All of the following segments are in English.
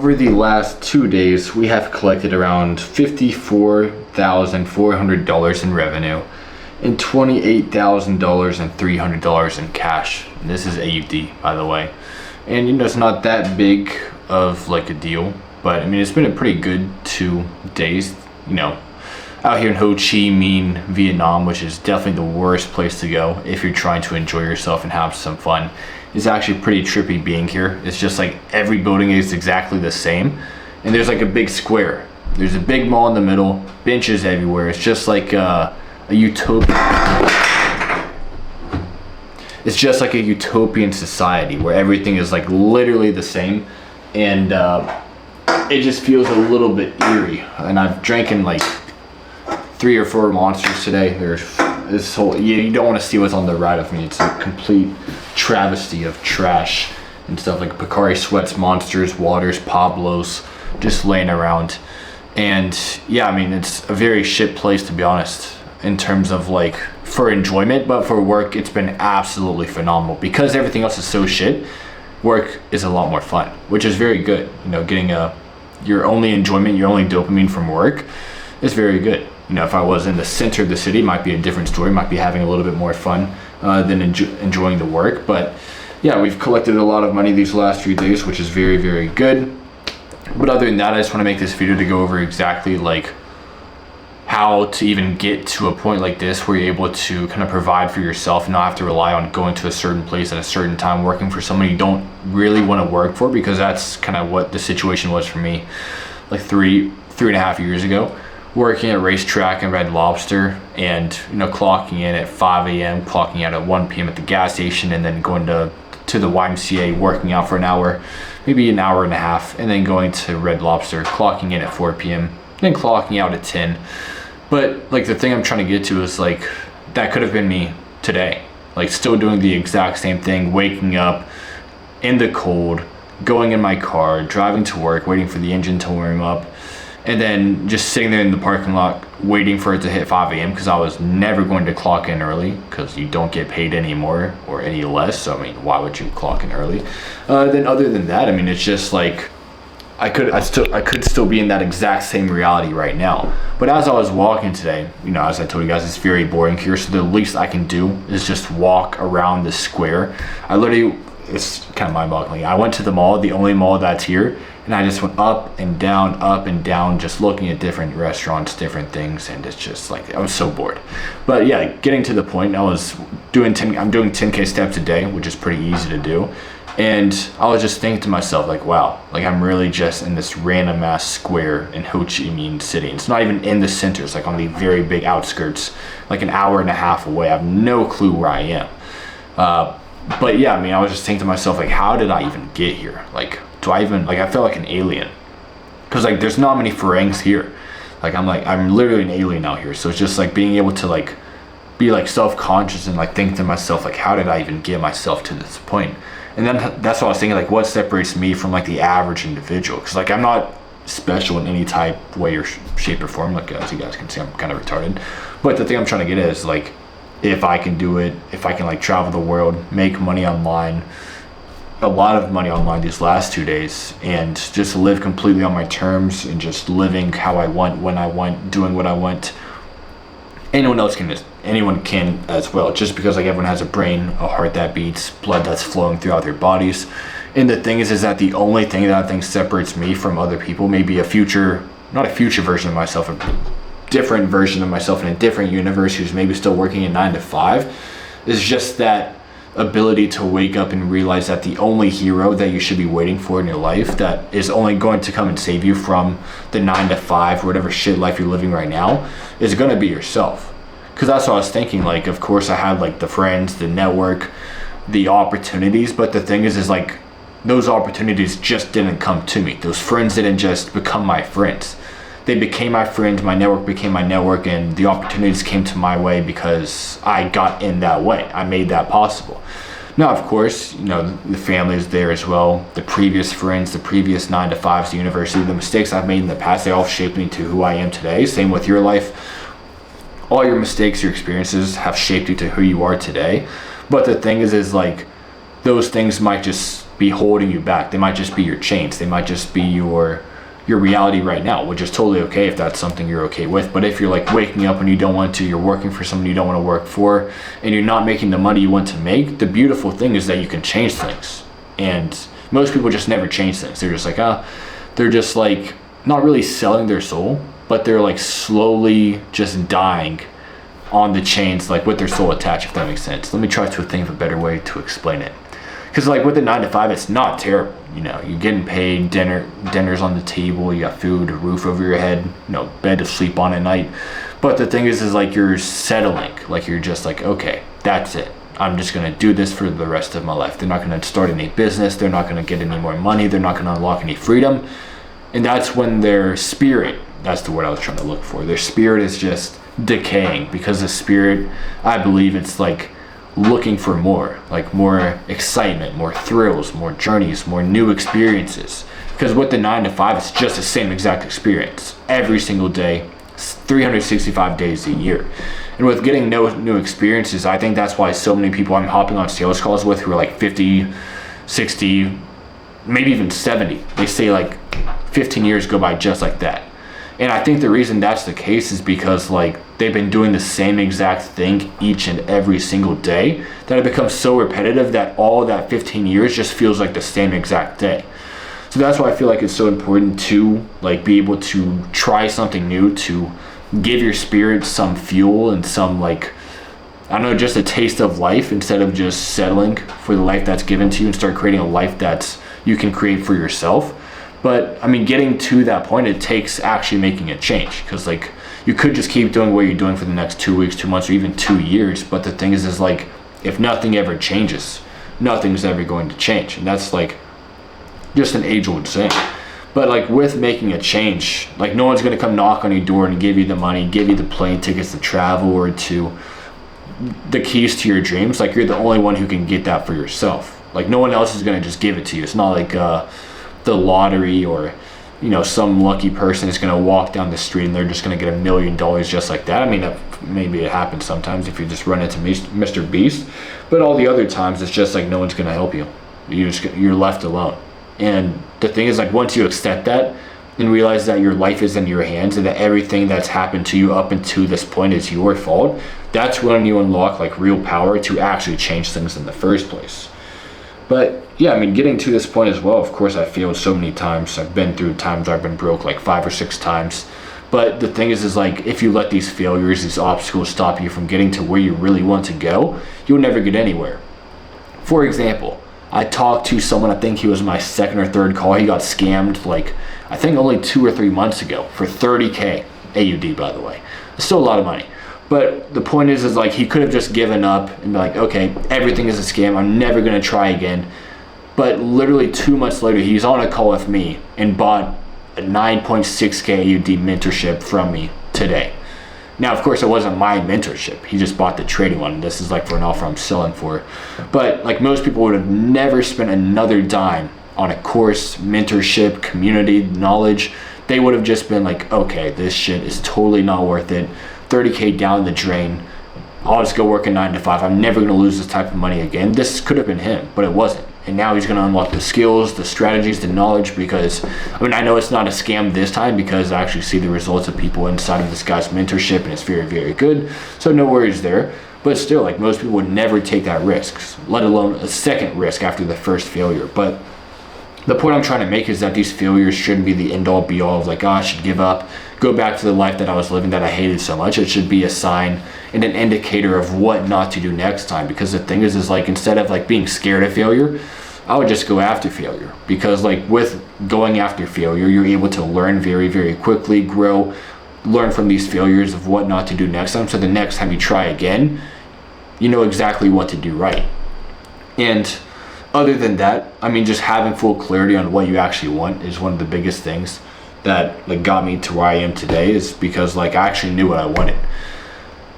over the last 2 days, we have collected around $54,400 in revenue and $28,000 and $300 in cash. And this is AUD, by the way. And it's not that big of like a deal, but I mean, it's been a pretty good 2 days, out here in Ho Chi Minh, Vietnam, which is definitely the worst place to go if you're trying to enjoy yourself and have some fun. It's actually pretty trippy being here. It's just like every building is exactly the same, and there's like a big square. There's a big mall in the middle, benches everywhere. It's just like a utopia. It's just like a utopian society where everything is like literally the same, and it just feels a little bit eerie. And I've drinking like 3 or 4 monsters today. There's this whole, you don't want to see what's on the right of me. It's a complete travesty of trash and stuff like Pocari Sweats, Monsters, Waters, Pablos, just laying around. And yeah, I mean, it's a very shit place, to be honest, in terms of like for enjoyment, but for work, it's been absolutely phenomenal because everything else is so shit. Work is a lot more fun, which is very good. Getting your only enjoyment, your only dopamine from work is very good. If I was in the center of the city, might be a different story, might be having a little bit more fun than enjoying the work. But yeah, we've collected a lot of money these last few days, which is very, very good. But other than that, I just want to make this video to go over exactly like how to even get to a point like this where you're able to kind of provide for yourself and not have to rely on going to a certain place at a certain time, working for someone you don't really want to work for, because that's kind of what the situation was for me like three and a half years ago. Working at Racetrack and Red Lobster, and clocking in at 5 a.m., clocking out at 1 p.m. at the gas station, and then going to the YMCA, working out for an hour, maybe an hour and a half, and then going to Red Lobster, clocking in at 4 p.m., then clocking out at 10. But like the thing I'm trying to get to is like that could have been me today, like still doing the exact same thing, waking up in the cold, going in my car, driving to work, waiting for the engine to warm up, and then just sitting there in the parking lot waiting for it to hit 5 a.m. because I was never going to clock in early because you don't get paid anymore or any less. So I mean, why would you clock in early? Then other than that, I mean, it's just like I could still be in that exact same reality right now. But as I was walking today, as I told you guys, it's very boring here. So the least I can do is just walk around the square. It's kind of mind-boggling. I went to the mall, the only mall that's here, and I just went up and down, just looking at different restaurants, different things, and it's just like I was so bored. But yeah, getting to the point, I'm doing 10K steps a day, which is pretty easy to do. And I was just thinking to myself, like, wow, like I'm really just in this random ass square in Ho Chi Minh City. It's not even in the center, it's like on the very big outskirts, like an hour and a half away. I have no clue where I am. But yeah, I mean, I was just thinking to myself, like, how did I even get here? Like, I feel like an alien. Because, like, there's not many Ferengs here. I'm literally an alien out here. So it's just, like, being able to, like, be, like, self-conscious and, like, think to myself, like, how did I even get myself to this point? And then that's what I was thinking, like, what separates me from, like, the average individual? Because, like, I'm not special in any type, way, or shape, or form. Like, as you guys can see, I'm kind of retarded. But the thing I'm trying to get at is, like, if I can do it, if I can like travel the world, make money online, a lot of money online these last 2 days, and just live completely on my terms and just living how I want, when I want, doing what I want. Anyone can as well, just because like everyone has a brain, a heart that beats, blood that's flowing throughout their bodies. And the thing is that the only thing that I think separates me from other people, maybe not a future version of myself, different version of myself in a different universe who's maybe still working a 9 to 5, is just that ability to wake up and realize that the only hero that you should be waiting for in your life, that is only going to come and save you from the 9 to 5 or whatever shit life you're living right now, is going to be yourself. Because that's what I was thinking. Like, of course I had like the friends, the network, the opportunities, but the thing is like those opportunities just didn't come to me. Those friends didn't just become my friends. They became my friends, my network became my network, and the opportunities came to my way because I got in that way. I made that possible. Now, of course, the family is there as well. The previous friends, the previous 9 to 5s, the university, the mistakes I've made in the past, they all shaped me to who I am today. Same with your life. All your mistakes, your experiences have shaped you to who you are today. But the thing is like those things might just be holding you back. They might just be your chains. They might just be your reality right now, which is totally okay if that's something you're okay with. But if you're like waking up and you don't want to, you're working for someone you don't want to work for, and you're not making the money you want to make, the beautiful thing is that you can change things. And most people just never change things. They're just like, they're just like not really selling their soul, but they're like slowly just dying on the chains, like with their soul attached, if that makes sense. Let me try to think of a better way to explain it. Because like with the 9 to 5, it's not terrible. You know, you're getting paid, dinner's on the table, you got food, a roof over your head, you know, bed to sleep on at night. But the thing is like you're settling. Like you're just like, okay, that's it. I'm just gonna do this for the rest of my life. They're not gonna start any business. They're not gonna get any more money. They're not gonna unlock any freedom. And that's when their spirit, that's the word I was trying to look for. Their spirit is just decaying, because the spirit, I believe it's like looking for more, like more excitement, more thrills, more journeys, more new experiences. Because with the 9 to 5, it's just the same exact experience every single day, 365 days a year. And with getting no new experiences, I think that's why so many people I'm hopping on sales calls with who are like 50, 60, maybe even 70, they say like 15 years go by just like that. And I think the reason that's the case is because like they've been doing the same exact thing each and every single day that it becomes so repetitive that all that 15 years just feels like the same exact day. So that's why I feel like it's so important to like be able to try something new, to give your spirit some fuel and some like, I don't know, just a taste of life, instead of just settling for the life that's given to you, and start creating a life that's you can create for yourself. But I mean, getting to that point, it takes actually making a change, because like you could just keep doing what you're doing for the next 2 weeks, 2 months, or even 2 years. But the thing is like, if nothing ever changes, nothing's ever going to change. And that's like just an age-old saying. But like with making a change, like no one's going to come knock on your door and give you the money, give you the plane tickets to travel, or to the keys to your dreams. Like you're the only one who can get that for yourself. Like no one else is going to just give it to you. It's not like the lottery, or you know, some lucky person is going to walk down the street and they're just going to get $1 million just like that. I mean, maybe it happens sometimes if you just run into Mr. Beast, but all the other times it's just like no one's going to help you. You're left alone. And the thing is like, once you accept that and realize that your life is in your hands, and that everything that's happened to you up until this point is your fault, that's when you unlock like real power to actually change things in the first place. But yeah, I mean, getting to this point as well, of course, I failed so many times. I've been through times where I've been broke like 5 or 6 times. But the thing is like, if you let these failures, these obstacles stop you from getting to where you really want to go, you'll never get anywhere. For example, I talked to someone, I think he was my 2nd or 3rd call. He got scammed like, I think only 2 or 3 months ago for 30K AUD, by the way. It's still a lot of money. But the point is like, he could have just given up and be like, okay, everything is a scam, I'm never going to try again. But literally 2 months later, he's on a call with me and bought a 9.6K AUD mentorship from me today. Now, of course, it wasn't my mentorship. He just bought the trading one. This is like for an offer I'm selling for. But like most people would have never spent another dime on a course, mentorship, community, knowledge. They would have just been like, okay, this shit is totally not worth it. 30K down the drain. I'll just go work a 9 to 5. I'm never going to lose this type of money again. This could have been him, but it wasn't. And now he's going to unlock the skills, the strategies, the knowledge, because I mean, I know it's not a scam this time, because I actually see the results of people inside of this guy's mentorship, and it's very, very good. So no worries there. But still, like most people would never take that risk, let alone a second risk after the first failure. But the point I'm trying to make is that these failures shouldn't be the end all be all of like, oh, I should give up, go back to the life that I was living that I hated so much. It should be a sign and an indicator of what not to do next time. Because the thing is like, instead of like being scared of failure, I would just go after failure. Because like with going after failure, you're able to learn very, very quickly, grow, learn from these failures of what not to do next time. So the next time you try again, you know exactly what to do right. And other than that, I mean, just having full clarity on what you actually want is one of the biggest things that like got me to where I am today, is because like I actually knew what I wanted.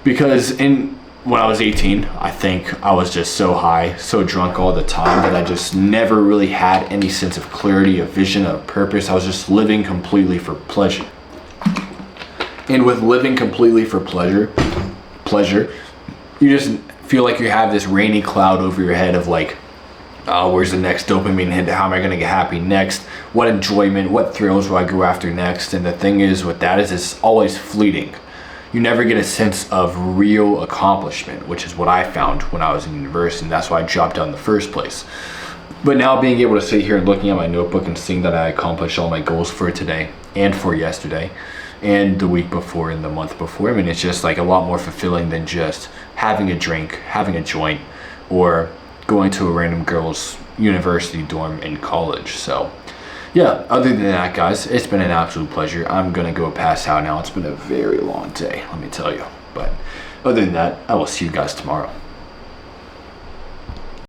Because when I was 18, I think I was just so high, so drunk all the time, that I just never really had any sense of clarity, of vision, of purpose. I was just living completely for pleasure. And with living completely for pleasure, you just feel like you have this rainy cloud over your head of like, Where's the next dopamine hit? How am I gonna get happy next? What enjoyment, what thrills will I go after next? And the thing is with that is it's always fleeting. You never get a sense of real accomplishment, which is what I found when I was in university, and that's why I dropped out in the first place. But now being able to sit here and looking at my notebook and seeing that I accomplished all my goals for today and for yesterday and the week before and the month before, I mean, it's just like a lot more fulfilling than just having a drink, having a joint, or going to a random girl's university dorm in college. So yeah, other than that, guys, it's been an absolute pleasure. I'm gonna go pass out now. It's been a very long day, let me tell you. But other than that, I will see you guys tomorrow.